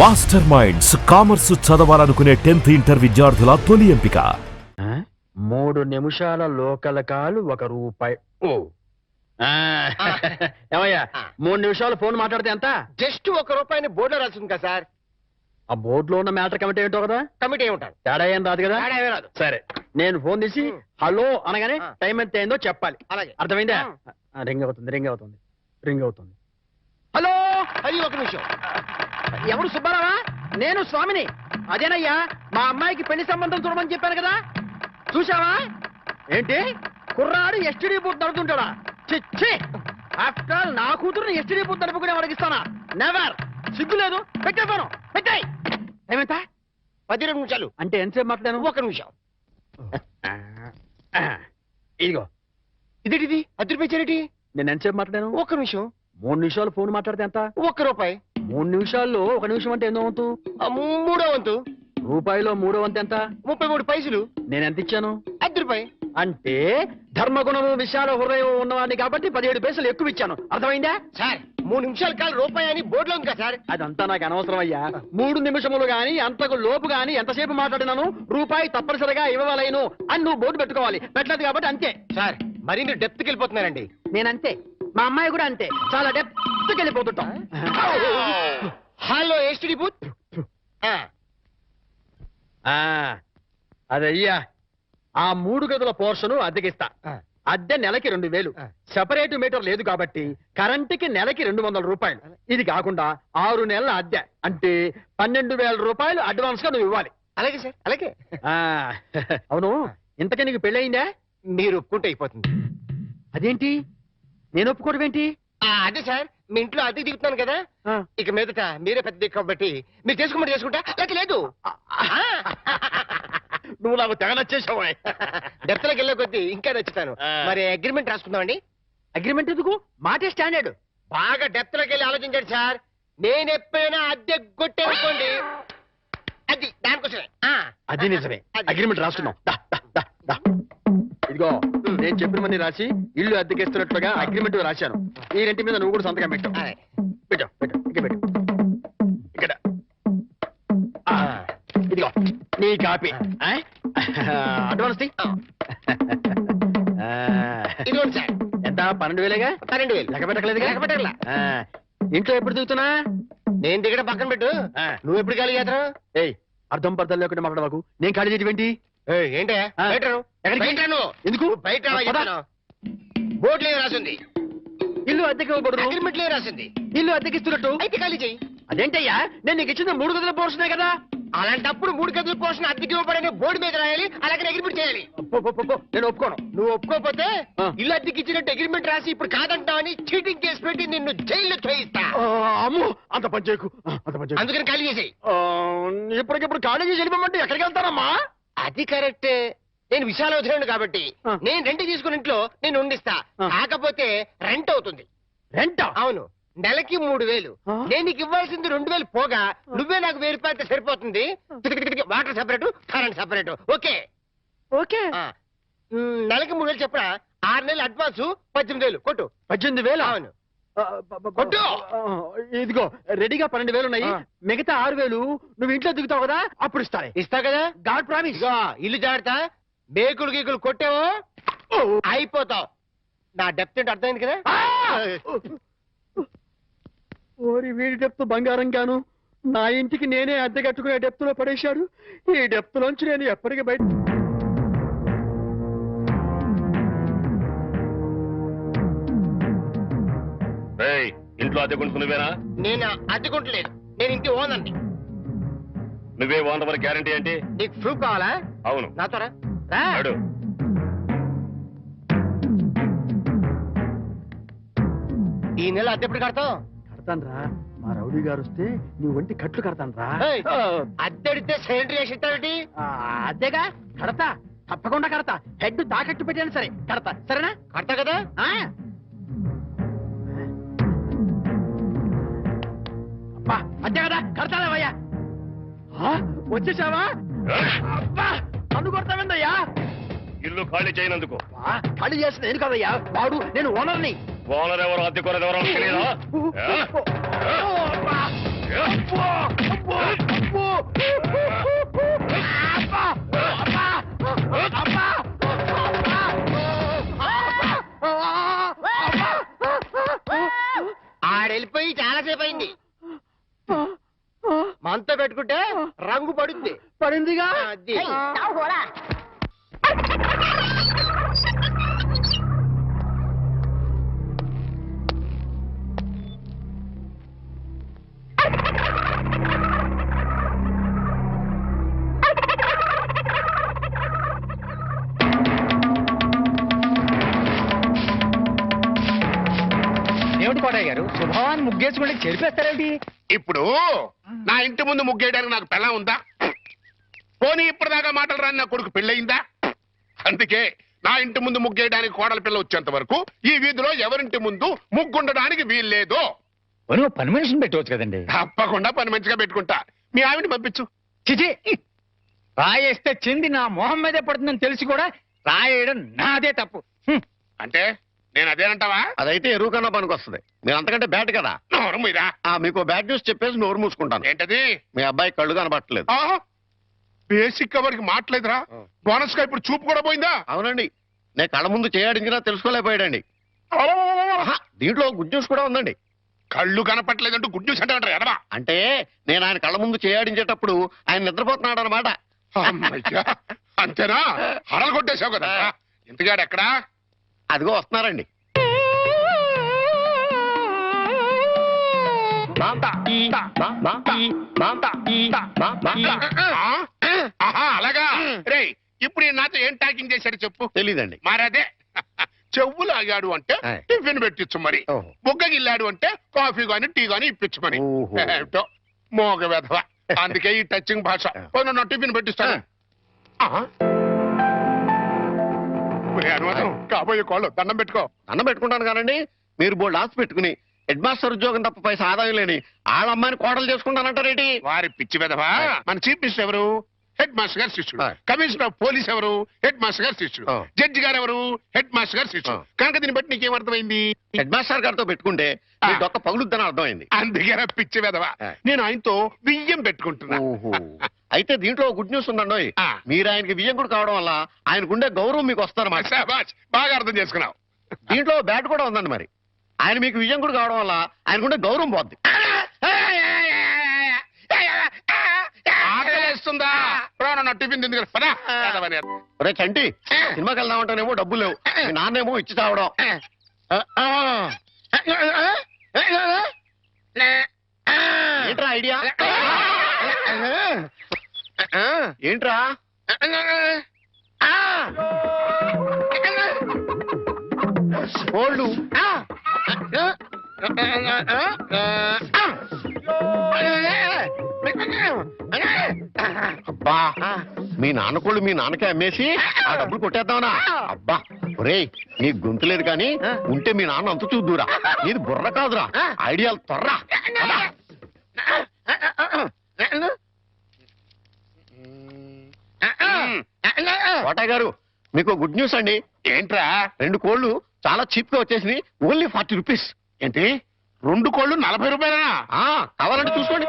Master minds commerce చదవాలనుకునే 10th inter విద్యార్థుల తొలి ఎంపిక. 3 నిమిషాల లోకల్ కాల్ ₹1. ఓ ఏమయ్యా 3 నిమిషాలు ఫోన్ మాట్లాడితే ఎంత? జస్ట్ ₹1 బోర్డులో రాసింది కదా సార్. ఆ బోర్డులో ఉన్న మ్యాటర్ కమిటీ ఏంటో కదా. కమిటీ ఏముంటారు? తేడా ఏం రాదు కదా. తేడా ఏమీ రాదు. సరే నేను ఫోన్ తీసి హలో అనగానే టైం ఎంత అయిందో చెప్పాలి. అలాగే. అర్థమైందా? రింగ్ అవుతుంది. హలో. అది ఒక నిమిషం. ఎవరు? సుబ్బారావా? నేను స్వామిని. అదేనయ్యా మా అమ్మాయికి పెళ్లి సంబంధం చూడమని చెప్పాను కదా. చూసావా? ఏంటి కుర్రాడు ఎస్టీడీ బూత్ నడుపుతుంటాడా? చిచ్చి, ఆఫ్టర్ ఆల్ నా కూతురుని ఎస్టీడీ బూత్ నడుపుకునే అడిగిస్తానా? నెవర్. సిగ్గు లేదు. పెట్టేస్తాను. పెట్టాయి. ఏమంటా? 12 నిమిషాలు. అంటే ఎంతసేపు మాట్లాడాను? 1 నిమిషం. ఇదిగో ఇదేంటిది? ₹10 నేను ఎంతసేపు మాట్లాడాను? 1 నిమిషం. 3 నిమిషాలు ఫోన్ మాట్లాడితే ఎంత? ₹1. 3 నిమిషాల్లో 1 నిమిషం అంటే ఎన్నో వంతు? మూడో వంతు. రూపాయిలో 3వ వంతు ఎంత? 33 పైసలు. నేను ఎంత ఇచ్చాను? ₹10. అంటే ధర్మగుణము విశాల హృదయం ఉన్నవాడిని కాబట్టి 17 పైసలు ఎక్కువ ఇచ్చాను. అర్థమైందా? సార్ 3 నిమిషాల కాలం ₹1 అని బోర్డులో ఉంది కదా సార్. అదంతా నాకు అనవసరం అయ్యా. 3 నిమిషములు గాని అంతకు లోపు గాని ఎంతసేపు మాట్లాడినాను రూపాయి తప్పనిసరిగా ఇవ్వలేను అని నువ్వు బోర్డు పెట్టుకోవాలి. పెట్టలేదు కాబట్టి అంతే. సార్ మరి మీరు డెప్త్కి వెళ్ళిపోతున్నారండి. నేనంతే. మా అమ్మాయి కూడా అంతే. చాలా డెప్త్కి వెళ్ళిపోతుంటాం. Hello STD booth. అదయ్యా ఆ 3 గదుల పోర్షను అద్దెకిస్తా. అద్దె నెలకి 2000. సెపరేట్ మీటర్ లేదు కాబట్టి కరెంటుకి నెలకి ₹200. ఇది కాకుండా 6 నెలల అద్దె అంటే ₹12,000 అడ్వాన్స్ గా నువ్వు ఇవ్వాలి. అలాగే సార్, అలాగే. అవును, ఇంతకీ నీకు పెళ్ళయిందా? మీరు ఒప్పుకుంటే అయిపోతుంది. అదేంటి నేను ఒప్పుకోవడం ఏంటి? అదే సార్, మీ ఇంట్లో అద్దెకి దిగుతున్నాను కదా, ఇక మీదట మీరే పెద్ద దిక్కు కాబట్టి మీరు చేసుకోమని చేసుకుంటా. లేక లేదు. నువ్వు నాకు తెగ నచ్చేసావా? డెప్త్లోకి వెళ్ళే కొద్దీ ఇంకా నచ్చుతాను. మరి అగ్రిమెంట్ రాసుకుందామండి. అగ్రిమెంట్ ఎందుకు? మాటే స్టాండర్డ్. బాగా డెప్త్లోకి వెళ్ళి ఆలోచించండి సార్. నేను ఎప్పుడైనా అద్దె కొట్టేనుకోండి, అది దానికోసమే. అది నిజమే. అగ్రిమెంట్ రాసుకున్నాం. ఇదిగో నేను చెప్పినవన్నీ రాసి ఇల్లు అద్దెకేస్తున్నట్లుగా అగ్రిమెంట్ రాశాను. ఈ రెంటి మీద నువ్వు కూడా సంతకం పెట్టు. పెట్టు ఇక్కడ. ఇదిగో నీ కాపీ. అడ్వాన్స్ ఇదిగోండి సార్. ఎంత? 12,000గా? 12,000. లెక్క పెట్టలేదుగా? లెక్క పెట్టగల. ఇంట్లో ఎప్పుడు దిగుతున్నా? నేను దిగడం పక్కన పెట్టు. నువ్వు ఎప్పుడు ఖాళీ చేస్తావు? ఏయ్, అర్థం పర్థం లేకుండా మాట్లాడవాకు. నేను ఖాళీ చేయటం ఏంటే? ఎందుకు బయట బోర్డులో రాసింది? ఇల్లు అద్దెకి ఇవ్వకూడదు. అగ్రిమెంట్ లో రాసింది ఇల్లు అద్దెకిస్తున్నట్టు. అయితే ఖాళీ చెయ్యి. అదేంటయ్యా, నేను నీకు ఇచ్చిన 3 గదుల పోర్షనే కదా. అలాంటప్పుడు 3 గదుల పోర్షన్ అద్దెకి ఇవ్వబడని బోర్డు మీద రాయాలి. అలాగే అగ్రిమెంట్ చేయాలి. నేను ఒప్పుకోను. నువ్వు ఒప్పుకోకపోతే ఇల్లు అద్దెకి ఇచ్చినట్టు అగ్రిమెంట్ రాసి ఇప్పుడు కాదంటావని చీటింగ్ కేసు పెట్టి నిన్ను జైల్లో చేయిస్తా. అమ్మో, అంత పని చేయకు. అందుకని ఖాళీ చేసేయి. ఇప్పటికిప్పుడు ఖాళీ చేసి వెళ్ళిపోమంటే ఎక్కడికి వెళ్తానమ్మా? అది కరెక్టే. నేను విశాల వదిలేను కాబట్టి నేను రెంట్ తీసుకుని ఇంట్లో నేను ఉండిస్తా. కాకపోతే రెంట్ అవుతుంది. రెంట్? అవును, నెలకి 3,000. నేను నీకు ఇవ్వాల్సింది 2,000 పోగా నువ్వే నాకు ₹1,000 సరిపోతుంది. Water separate, current separate. Okay okay. నెలకి 3,000 చెప్పరా? 6 నెలలు అడ్వాన్స్ 18,000 కొట్టు. 18,000? అవును కొట్టు. ఇదిగో రెడీగా 12,000 ఉన్నాయి. మిగతా 6,000 నువ్వు ఇంట్లో దిగుతావు కదా, అప్పుడు ఇస్తా కదా. God promise. ఇల్లు జాగ్రత్త. బేకులు గీకులు కొట్టావో అయిపోతావు. నా డెప్త్ ఏంటి అర్థమైంది కదా. ఓరి వీడి డెప్త్ బంగారం గాను నా ఇంటికి నేనే అద్దె కట్టుకునే డెప్త్ లో పడేశాడు. ఈ డెప్త్ లోంచి నేను ఎప్పటికీ బయట. ఇంట్లో అద్దెకుంటున్నావేనా? నేను అద్దెకుంటలేదు. నేను ఇంటి ఓనర్ని. నువ్వే ఓనర్ మరి గ్యారంటీ ఏంటి? నీకు ప్రూఫ్ కావాలా? అవును. నాతో రా. ఈ నెల అద్దె ఎప్పుడు కడతావు? కడతాను రా. మా రౌడీ గారు వస్తే నీ ఒంటి కట్లు కడతాను రా. అద్దెడితే సైలెంట్ గా ఇస్తావేంటి? అద్దెగా కడతా, తప్పకుండా కడతా. హెడ్ తాకట్టు పెట్టాను సరే కడతా. సరేనా? కడతా కదా. అద్దె కదా కడతావయ్యా. వచ్చేసావా? నన్ను కొడతావేందయ్యా? ఇల్లు ఖాళీ చేయనందుకు. ఖాళీ చేసిన నేను కదయ్యా, వాడు. నేను ఓనర్ని. ఓనర్ ఎవరు, అద్దె కొరది ఎవరో తెలియదా? మనతో పెట్టుకుంటే రంగు పడుద్ది. పడిందిగా. అది. 着火了！ ఏమిటి కోటయ్య గారు, శుభవాన్ని ముగ్గేసుకుంటే చెరిపేస్తారేంటి? ఇప్పుడు నా ఇంటి ముందు ముగ్గేయడానికి నాకు పెళ్ళం ఉందా? పోనీ ఇప్పటిదాకా మాటలు రాని నా కొడుకు పెళ్ళయిందా? అందుకే నా ఇంటి ముందు ముగ్గేయడానికి కోడల పిల్ల వచ్చేంత వరకు ఈ వీధిలో ఎవరింటి ముందు ముగ్గుండడానికి వీల్లేదు. పని మనిషిని పెట్టవచ్చు కదండి. తప్పకుండా పని మంచిగా పెట్టుకుంటా. మీ ఆవిడని పంపించు. చిచి, రాయేస్తే చెంది నా మొహం మీదే పడుతుందని తెలిసి కూడా రాయేయడం నాదే తప్పు. అంటే నేను అదేనంటావా? అదైతే ఎరువు కన్నా పనికి వస్తుంది. మీరు అంతకంటే బ్యాట్ కదా. నోరు మీరా. మీకు బ్యాడ్ న్యూస్ చెప్పేసి నోరు మూసుకుంటాను. ఏంటది? మీ అబ్బాయి కళ్ళు కనబట్టలేదు. బేసిక్ కవర్కి మాట్లేదురా. బోనస్ గా ఇప్పుడు చూపు కూడా పోయిందా? అవునండి, నేను కళ్ళ ముందు చేయాడించినా తెలుసుకోలేకపోయాడండి. దీంట్లో గుడ్ న్యూస్ కూడా ఉందండి. కళ్ళు కనపట్లేదంటూ గుడ్ న్యూస్ అంటే ఎడవా? అంటే నేను ఆయన కళ్ళ ముందు చేయాడించేటప్పుడు ఆయన నిద్రపోతున్నాడు అనమాట. అమ్మయ్యా, అంతేనా? హరలు కొట్టేశావు కదా. ఇంతగాడు ఎక్కడా? అదిగో వస్తున్నారండి. ఆహా, అలాగా. రే, ఇప్పుడు ఈ నాతో ఏం టాకింగ్ చేశాడు చెప్పు. తెలీదండి. మరదే చెవులు ఆగాడు అంటే టిఫిన్ పెట్టించు, మరి ఓహో. బుగ్గగిల్లాడు అంటే కాఫీ గాని టీ గాని ఇప్పించు మరి. ఓహో. ఏమిటో మోగ వెధవ. అందుకే ఈ టచింగ్ భాష. నా టిఫిన్ పెట్టిస్తాను. అనుమానం కాబోయే కోళ్ళు దండం పెట్టుకో. అన్నం పెట్టుకుంటాను కానండి. మీరు బోల్డ్ ఆస్తి పెట్టుకుని హెడ్ మాస్టర్ ఉద్యోగం తప్ప పైసా ఆదాయం లేని వాళ్ళ అమ్మాయిని కోడలు చేసుకుంటానంటారేంటి? వారి పిచ్చి వెధవా. మన చీఫ్ మినిస్టర్ ఎవరు? హెడ్ మాస్టర్ గారు శిష్యుడు. ఆ. కమిషనర్ ఆఫ్ పోలీస్ ఎవరు? హెడ్ మాస్టర్ గారు శిష్యుడు. ఆ. జడ్జి గారు ఎవరు? హెడ్ మాస్టర్ గారు శిష్యుడు. ఆ. కనుక దీన్ని బట్టి నీకేం అర్థమైంది? హెడ్ మాస్టర్ గారితో పెట్టుకుంటే మీ డొక్క పగులుద్దని అర్థమైంది. అందుకే పిచ్చి వెధవా. ఆ. నేను ఆయనతో బియ్యం పెట్టుకుంటున్నా. ఓహో. అయితే దీంట్లో గుడ్ న్యూస్ ఉందండి. ఆ. మీరు ఆయనకి వియ్యంకుడు కావడం వల్ల ఆయనకుండే గౌరవం మీకు వస్తారన్నమాట. శాబాష్, బాగా అర్థం చేసుకున్నావు. దీంట్లో బ్యాట్ కూడా ఉందండి. మరి ఆయన మీకు వియ్యంకుడు కావడం వల్ల ఆయనకుండే గౌరవం పోద్ది. ఆకలేస్తుందా? నా టిఫిన్ తింది కదా, పద. వెధవని. రే చంటి, సినిమాకి వెళ్దామంటేనేమో డబ్బులు లేవు, మీ నాన్నేమో ఇచ్చి చావడం. ఏంట్రా ఐడియా? ఏంట్రా? కోళ్ళు. అబ్బా, మీ నాన్న కోళ్ళు మీ నాన్నకే అమ్మేసి ఆ డబ్బులు కొట్టేద్దామనా? అబ్బా ఒరేయ్, నీ గొంతు లేదు కానీ ఉంటే మీ నాన్న అంత చూద్దురా. నీది బుర్ర కాదురా, ఐడియాలు త్వరరా. కోటయ్య గారు, మీకు గుడ్ న్యూస్ అండి. ఏంట్రా? 2 కోళ్ళు చాలా చీప్ గా వచ్చేసి ఓన్లీ 40 రూపీస్. ఏంటి 2 కోళ్ళు 40 రూపాయలనా? కావాలంటే చూసుకోండి.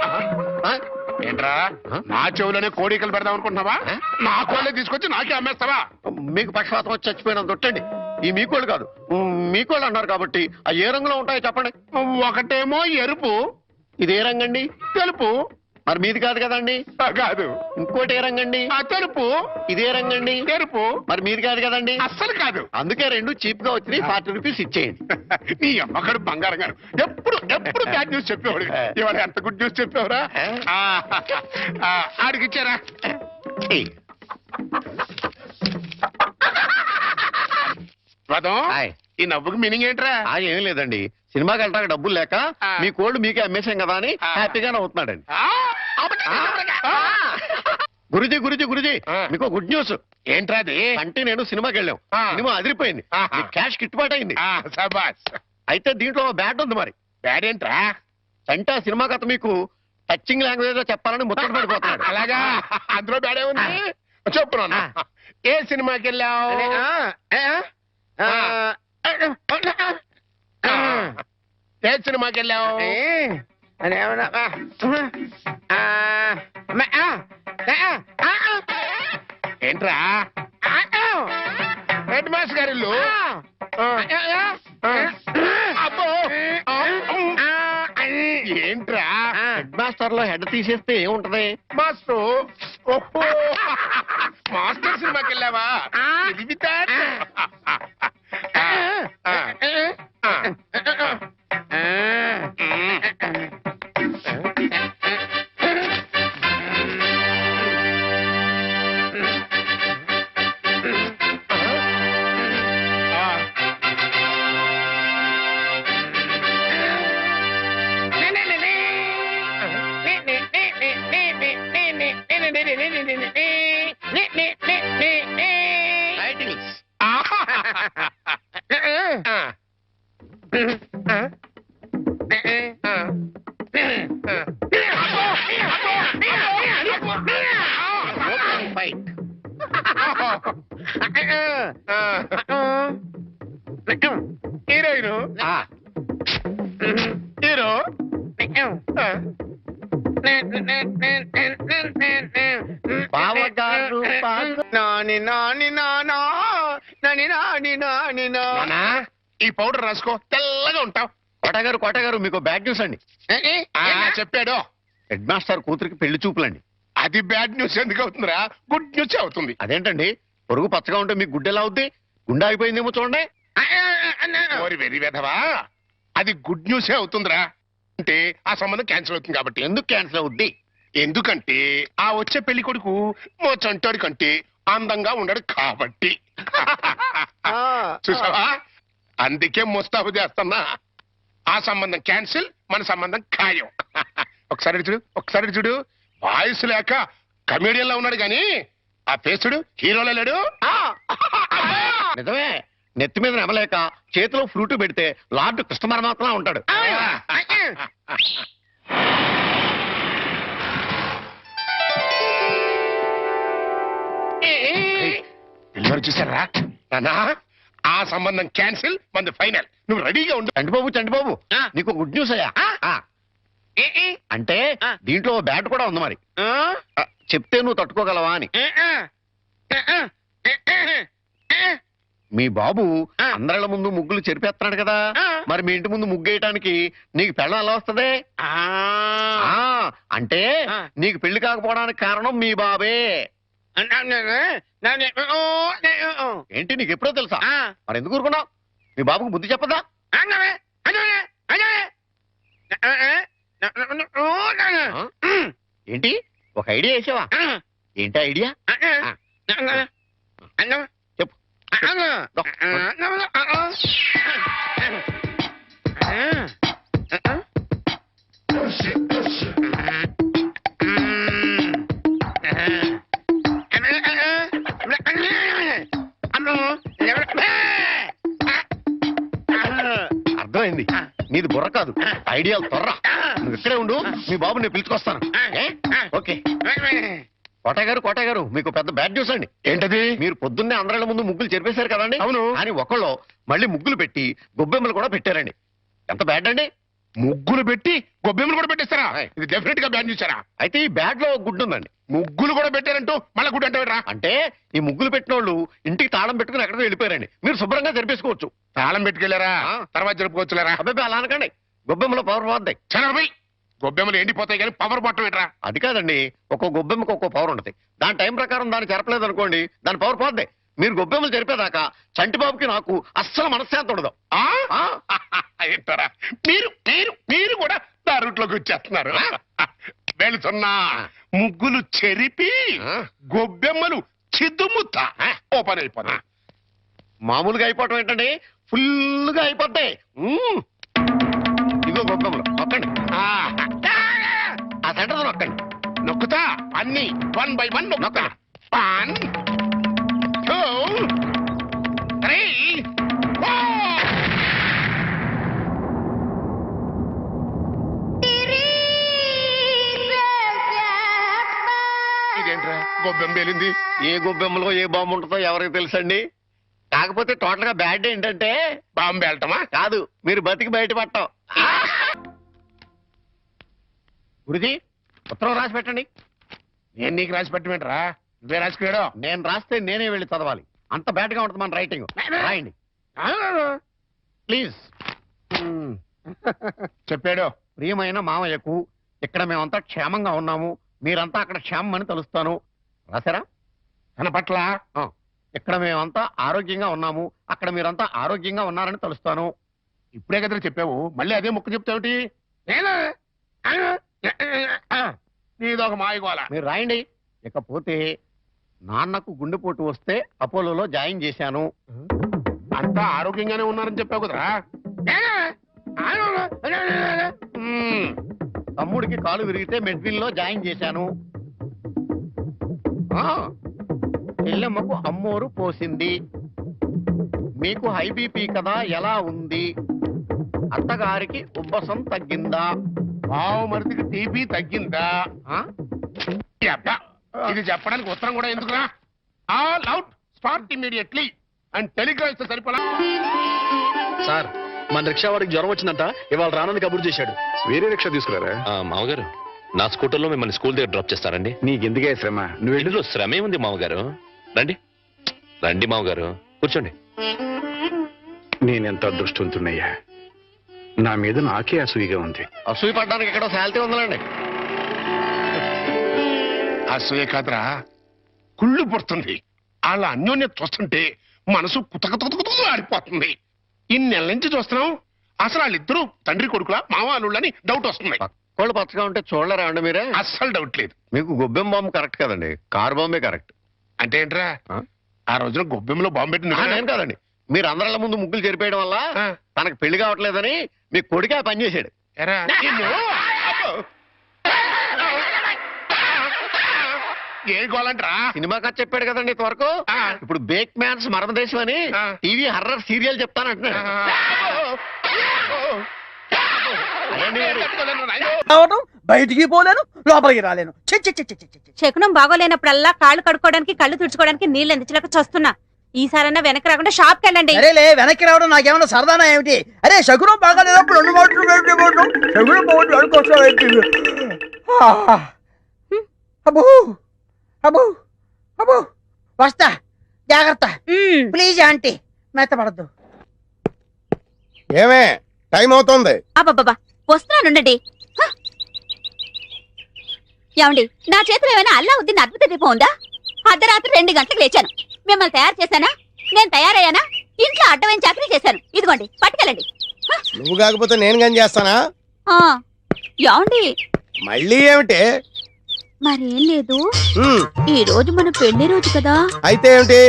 ఏంట్రా, ఆ? నా చెవులోనే కోడికలు పెడదాం అనుకుంటున్నావా? ఆ? నా కోళ్ళే తీసుకొచ్చి నాకే అమ్మేస్తావా? మీకు పక్షపాతం వచ్చి చచ్చిపోయినంత తొట్టండి. ఈ మీకోళ్ళు కాదు, మీకోళ్ళు అన్నారు కాబట్టి ఆ ఏ రంగులో ఉంటాయో చెప్పండి. ఒకటేమో ఎరుపు, ఇది ఏ రంగండి? తెలుపు. మరి మీది కాదు కదండి. కాదు. ఇంకోటి ఏ రంగండి? ఆ తెలుపు. ఇదే రంగండి. తెలుపు. మరి మీది కాదు కదండి. అస్సలు కాదు. అందుకే 2 చీప్ గా వచ్చి 40 రూపీస్ ఇచ్చేయండి. నీ అమ్మగారు బంగారం గారు ఎప్పుడు బ్యాడ్ న్యూస్ చెప్పేవాడు. ఇవాళ ఎంత గుడ్ న్యూస్ చెప్పేవరా? ఆడికి ఇచ్చారా? స్వాతం, హాయ్. ఈ నవ్వుకి మీనింగ్ ఏంట్రా? ఏం లేదండి, సినిమాకి వెళ్ళడానికి డబ్బులు లేక మీ కోళ్ళు మీకే అమ్మేశాం కదా అని హ్యాపీగానే అవుతున్నాడండి. గురుజీ గురుజీ గురుజీ, మీకు గుడ్ న్యూస్. ఏంట్రా అది? అంటే నేను సినిమాకి వెళ్ళాం, సినిమా అదిరిపోయింది, మీకు క్యాష్ గిట్టుబాటు అయింది. సబాస్. అయితే దీంట్లో బ్యాట్ ఉంది. మరి బ్యాడ్ ఏంట్రా? అంటే ఆ సినిమా కథ మీకు టచింగ్ లాంగ్వేజ్ లో చెప్పాలని ముచ్చట పడిపోతున్నాడు. అలాగా? అందులో బ్యాడే ఉంది. చెప్పు నాన్న. ఏ సినిమాకి వెళ్ళావు? ఏ సినిమాకి వెళ్ళావు? ఏంట్రా? హెడ్ మాస్టర్ గారి ఇల్లు. అబ్బో. ఏంట్రా? మాస్టర్ లో హెడ్ తీసేస్తే ఏముంటది? మాస్టర్ ఓహో మాస్టర్ సినిమాకి వెళ్ళావా? ఇది వితాట్. హీరోయిన్ హీరో బావగారు నాని నాని నానా నాని నాని నాని నానా. ఈ పౌడర్ రాసుకో, తెల్లగా ఉంటావు. కోటగారు మీకు బ్యాడ్ న్యూస్ అండి. చెప్పాడు. హెడ్ మాస్టర్ కూతురికి పెళ్లి చూపులండి. అది బ్యాడ్ న్యూస్ ఎందుకు అవుతుందిరా? గుడ్ న్యూస్ అవుతుంది. అదేంటండి, పొరుగు పచ్చగా ఉంటే మీకు గుడ్డెలా అవుద్ది? గుండె అయిపోయిందేమో చూడండి. ఓరి వెరీ వెధవా, అది గుడ్ న్యూసే అవుతుందిరా. అంటే ఆ సంబంధం క్యాన్సిల్ అవుతుంది కాబట్టి. ఎందుకు క్యాన్సిల్ అవుద్ది? ఎందుకంటే ఆ వచ్చే పెళ్లి కొడుకు మా చంటాడి కంటే అందంగా ఉండడు కాబట్టి. చూసావా, అందుకే ముస్తాబు చేస్తున్నా. ఆ సంబంధం క్యాన్సిల్, మన సంబంధం ఖాయం. ఒకసారి చూడు వాయిస్ లేక కమేడియన్ లా ఉన్నాడు గాని ఆ ఫేస్ చూడు హీరోలో లేడు. నిజమే, నెత్తి మీద నెమలేక చేతిలో ఫ్రూట్ పెడితే లార్డ్ కృష్ణ పరమాత్మ ఉంటాడు. పిల్లలు చూసారా నానా? ఆ సంబంధం క్యాన్సిల్, మంది ఫైనల్. నువ్వు రెడీగా ఉండు. చంటిబాబు నీకు గుడ్ న్యూస్ అయ్యా. అంటే దీంట్లో బ్యాట్ కూడా ఉంది మరి. చెప్తే నువ్వు తట్టుకోగలవా అని. మీ బాబు అందరిళ్ళ ముందు ముగ్గులు చెరిపేస్తున్నాడు కదా, మరి మీ ఇంటి ముందు ముగ్గేయటానికి నీకు పెళ్ళం ఎలా వస్తది? అంటే నీకు పెళ్లి కాకపోవడానికి కారణం మీ బాబే. ఏంటి నీకు ఎప్పుడో తెలుసా? మరి ఎందుకు ఊరుకున్నావు? మీ బాబుకు బుద్ధి చెప్పదా? ఏంటి ఒక ఐడియా వేసావా? ఏంటి ఐడియా? చెప్పు. అర్థమైంది, నీది బుర్ర కాదు, ఐడియాలు తొర్రా. నువ్వు ఇక్కడే ఉండు, మీ బాబు నేను పిలుచుకొస్తాను. ఓకే. కోటగారు మీకు పెద్ద బ్యాడ్ న్యూస్ అండి. ఏంటది? మీరు పొద్దున్నే అందరిళ్ళ ముందు ముగ్గులు చెరిపేశారు కదండి. అవును. అని ఒకళ్ళు మళ్ళీ ముగ్గులు పెట్టి గొబ్బెమ్మలు కూడా పెట్టారండి. ఎంత బ్యాడ్ అండి? ముగ్గులు పెట్టి గొబ్బెమ్మలు కూడా పెట్టేస్తారా? ఇది డెఫినెట్ గా బ్యాన్ చూసారా? అయితే ఈ బ్యాడ్ లో గుడ్డు ఉందండి. ముగ్గులు కూడా పెట్టారంటూ మళ్ళీ గుడ్డు అంటే అంటే ఈ ముగ్గులు పెట్టిన వాళ్ళు ఇంటికి తాళం పెట్టుకుని ఎక్కడికో వెళ్ళిపోయారండి. మీరు శుభ్రంగా జరిపేసుకోవచ్చు. తాళం పెట్టుకెళ్ళారా? తర్వాత జరుపుకోవచ్చులేరా? అబ్బాయి అలా అనకండి, గొబ్బెమ్మలో పవర్ పోద్ది. చలభై గొబ్బెమ్మలు ఎండిపోతాయి కానీ పవర్ పట్టం ఏంట్రా? అది కాదండి, ఒక్కో గొబ్బెమ్మకు ఒక్కో పవర్ ఉంటుంది. దాని టైం ప్రకారం దాన్ని చెరపలేదు అనుకోండి, దాని పవర్ పోద్ది. మీరు గొబ్బెమ్మలు జరిపేదాకా చంటిబాబుకి నాకు అస్సలు మనశ్శాంతి ఉండదు. ఏంటారా మీరు మీరు మీరు కూడా నా రూట్లోకి వచ్చేస్తున్నారు. వెళుతున్నా ముగ్గులు చెరిపి గొబ్బెమ్మలు చిద్దుముత్త ఓ పని అయిపోతా. మామూలుగా అయిపోవటం ఏంటండి, ఫుల్గా అయిపోతాయి. ఇదిగో గొబ్బెమ్మలు నొక్కండి, ఆ సెంటర్ నొక్కండి. నొక్కుతా అన్ని 1 by 1 నొక్కుతా. 1 2 3 4. ఇదేంట్రా గొబ్బెమ్మ పేలింది? ఏ గొబ్బెమ్మలో ఏ బాంబు ఉంటుందో ఎవరికి తెలుసండి. కాకపోతే టోటల్ గా బ్యాడ్ ఏంటంటే బాంబు పేలటమా? కాదు, మీరు బతికి బయటపడటం. గురుజీ ఉత్తరం రాసి పెట్టండి. నేను నీకు రాసి పెట్టమేంట్రా? నువ్వే రాసుకున్నాడు. నేను రాస్తే నేనే వెళ్ళి చదవాలి. అంత బ్యాడ్ గా ఉంటుంది మన రైటింగ్. రాయండి ప్లీజ్. చెప్పాడు. ప్రియమైన మామయ్యకు ఇక్కడ మేమంతా క్షేమంగా ఉన్నాము, మీరంతా అక్కడ క్షేమం అని తలుస్తాను. రాశారా? తన పట్ల ఆ. ఇక్కడ మేమంతా ఆరోగ్యంగా ఉన్నాము, అక్కడ మీరంతా ఆరోగ్యంగా ఉన్నారని తలుస్తాను. ఇప్పుడే కదా చెప్పావు, మళ్ళీ అదే ముక్క చెప్తావుటి? నీదొక మాయగోల. మీరు రాయండి. ఇకపోతే నాన్నకు గుండెపోటు వస్తే అపోలోలో జాయిన్ చేశాను. అంతా ఆరోగ్యంగానే ఉన్నారని చెప్పావు కదరా. తమ్ముడికి కాలు విరిగితే మెడ్విన్ లో జాయిన్ చేశాను. చెల్లెమ్మకు అమ్మోరు పోసింది. మీకు హై బీపీ కదా, ఎలా ఉంది? అత్తగారికి ఉబ్బసం తగ్గిందా? బావు మరిదికి టీబీ తగ్గిందా? ఆ? అబ్బా, ఇది చెప్పడానికి ఉత్తరం కూడా ఎందుకురా? All out, start immediately and Telegram ఇస్తే సరిపోలా. సార్, మన రిక్షా వాడికి జ్వరం వచ్చిందంట, ఇవాళ రానని కబురు చేశాడు. వేరే రిక్షా తీసుకురారా? మామగారు, నా స్కూటర్లో మిమ్మల్ని స్కూల్ దగ్గర డ్రాప్ చేస్తారండి. నీకెందుకే శ్రమ? నువ్వు వెళ్ళి ఇందులో శ్రమే ఉంది మామగారు. రండి రండి మామగారు, కూర్చోండి. నేనెంత అదృష్టవంతున్నయ్యా. నా మీద నాకే అసూయగా ఉంది. అసూయ పడ్డానికి ఎక్కడో శాలిటీ ఉందండి. అసూయ కాదురా, కుళ్ళు పుడుతుంది. వాళ్ళ అన్యోన్యత చూస్తుంటే మనసు కుతకుతకుతూ ఆడిపోతుంది. ఇన్నెల నుంచి చూస్తున్నాం, అసలు వాళ్ళిద్దరూ తండ్రి కొడుకులా మావాళ్ళని డౌట్ వస్తుంది. పక్కోళ్ళు పచ్చగా ఉంటే చూడలేరా అండి మీరే? అస్సలు డౌట్ లేదు. మీకు గొబ్బెం బాంబు కరెక్ట్ కదండి, కార్ బాంబే కరెక్ట్. అంటే ఏంట్రా, ఆ రోజున గొబ్బెంలో బాంబు పెట్టింది నేను కాదండి, మీరు అందరిల ముందు ముగ్గులు చెరిపేయడం వల్ల తనకు పెళ్లి కావట్లేదని మీ కొడుకే ఆ పని చేశాడు. ఎరా, నిన్ను. ఏ గోలంట్రా? సినిమా కథ చెప్పాడు కదండి ఇంతవరకు. ఇప్పుడు బేక్ మ్యాన్స్ మరమదేశం అని టీవీ హర్రర్ సీరియల్ చెప్తానంటున్నాడు. బయటికి పోలేను, లోపలికి రాలేను. శకునం బాగోలేనప్పుడల్లా కాళ్ళు కడుక్కోవడానికి, కళ్ళు తుడుచుకోవడానికి నీళ్ళు ఎందించలేక చస్తున్నా. ఈసారన్నా వెనక్కి రాకుండా షాప్కి వెళ్ళండి. అరేలే, వెనక్కి రావడం నాకేమన్నా సరదానా ఏమిటి? అరే, శకునం బాగాలేనప్పుడు 2 మాటలు శకునం బాగుంటుంది అనుకోసం ఏంటి? అబ్బో అబ్బో అబ్బో, వస్తా, జాగ్రత్త ప్లీజ్ ఆంటీ, మెత్తపడద్దు. ఏమే టైం అవుతుంది? అబ్బబ్బా, వస్తున్నానుండండి. ఏమండి, నా చేతిలో ఏమైనా అల్లావుద్దీన్ అద్భుత దీపం ఉందా? అర్ధరాత్రి 2 గంటలకు లేచాను. మిమ్మల్ని తయారు చేశానా? నేను తయారయ్యానా? ఇంట్లో అడ్డమైన చాకరీ చేశాను. ఇదిగోండి, పట్టుకెళ్ళండి. నువ్వు కాకపోతే నేను కానీ చేస్తానా? ఏమండి, మళ్ళీ ఏమిటి? మరేం లేదు, ఈ రోజు మన పెళ్లి రోజు కదా. అయితే ఏమిటి?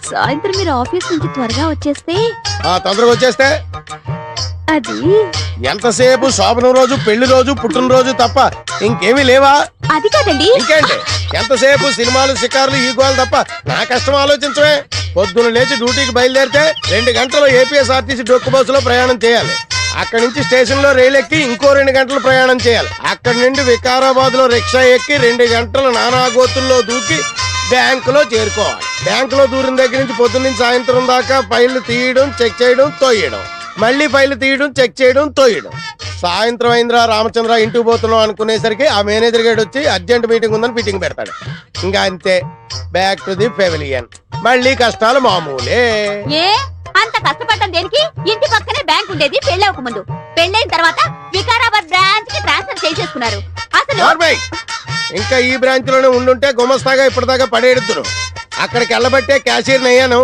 సాయంత్రం మీరు ఆఫీస్ నుంచి త్వరగా వచ్చేస్తే. తొందరగా వచ్చేస్తే అది ఎంతసేపు శోభనం రోజు, పెళ్లి రోజు, పుట్టినరోజు తప్ప ఇంకేమీ లేవా? అది కాదండి. ఇంకేంటి? ఎంతసేపు సినిమాలు, షికారులు, ఈ గోలు తప్ప నా కష్టం ఆలోచించవే. పొద్దున లేచి డ్యూటీకి బయలుదేరితే 2 గంటలు ఏపీఎస్ఆర్టీసీ డొక్కు బస్సులో ప్రయాణం చేయాలి. అక్కడి నుంచి స్టేషన్ లో రైలు ఎక్కి ఇంకో 2 గంటలు ప్రయాణం చేయాలి. అక్కడి నుండి వికారాబాద్ లో రిక్షా ఎక్కి 2 గంటలు నానాగోతుల్లో దూకి బ్యాంకులో చేరుకోవాలి. బ్యాంకులో దూరిన దగ్గర నుంచి పొద్దున్న నుంచి సాయంత్రం దాకా ఫైళ్లు తీయడం, చెక్ చేయడం, తోయడం, మళ్ళీ ఫైళ్లు తీయడం, చెక్ చేయడం, తోయడం. సాయంత్రం అయిందిరా రామచంద్ర, ఇంటికి పోతున్నాం అనుకునేసరికి ఆ మేనేజర్ గేడ్ వచ్చి అర్జెంట్ మీటింగ్ ఉందని మీటింగ్ పెడతాడు. ఇంకా అంతే, బ్యాక్ టు ది పెవిలియన్. మళ్ళీ కష్టాలు మామూలే. ఏ అంత కష్టపడటం దేనికి? ఇంటి పక్కనే బ్యాంక్ ఉండేది పెళ్ళవక ముందు. పెళ్ళైన తర్వాత వికారాబాద్ బ్రాంచ్ కి ట్రాన్స్ఫర్ చేసేసుకున్నారు. అసలు ఇంకా ఈ బ్రాంచ్ లోనే ఉండుంటే గుమస్తాగా ఇప్పటిదాకా పడేడుతురు. అక్కడికి వెళ్ళబట్టే క్యాషియర్ అయ్యాను.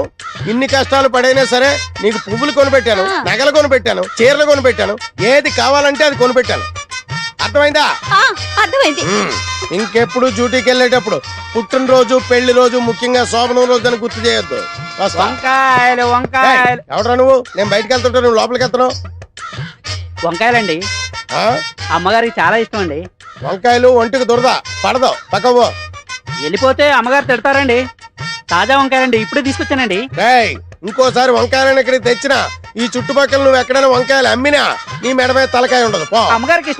ఇన్ని కష్టాలు పడైనా సరే నీకు పువ్వులు కొనిపెట్టాను, నగలు కొనిపెట్టాను, చీరలు కొనిపెట్టాను, ఏది కావాలంటే అది కొనిపెట్టాను. అర్థమైందా? అర్థమైంది. ఇంకెప్పుడు డ్యూటీకి వెళ్ళేటప్పుడు పుట్టినరోజు, పెళ్లి రోజు, ముఖ్యంగా శోభనం రోజు అని గుర్తు చేయొద్దు. వంకాయలు వంకాయలు. ఎవడరా నువ్వు? నేను బయటకు వెళ్తుంటా, నువ్వు లోపలికి వెళ్తున్నావు. వంకాయలండి, అమ్మగారికి చాలా ఇష్టం అండి. వంకాయలు ఒంటికి దురద పడదు, పక్కవో. వెళ్ళిపోతే అమ్మగారు తిడతారండి. తాజా వంకాయలండి, ఇప్పుడే తీసుకొచ్చానండి. ఇంకోసారి వంకాయలను ఇక్కడికి తెచ్చినా, ఈ చుట్టుపక్కల నువ్వు ఎక్కడైనా వంకాయలు అమ్మినా నీ మెడ మీద తలకాయ ఉండదు. అమ్మగారికి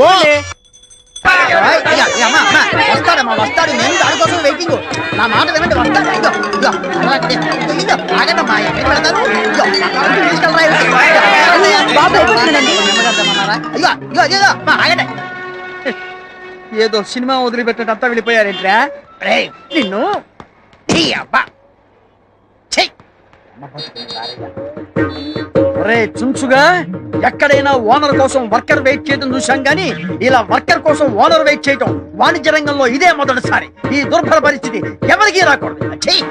వస్తాడు, నేను దానికోసం వెయిటింగ్. నా మాట ఏమంటే ఏదో సినిమా వదిలిపెట్టినట్టు వెళ్ళిపోయారేంట్రా? నిన్ను అబ్బా ఒరే చుంచుగా, ఎక్కడైనా ఓనర్ కోసం వర్కర్ వెయిట్ చేయడం చూశాం గానీ ఇలా వర్కర్ కోసం ఓనర్ వెయిట్ చేయడం వాణిజ్య రంగంలో ఇదే మొదటిసారి. ఈ దుర్భర పరిస్థితి ఎవరికీ రాకూడదు. చెయ్యి.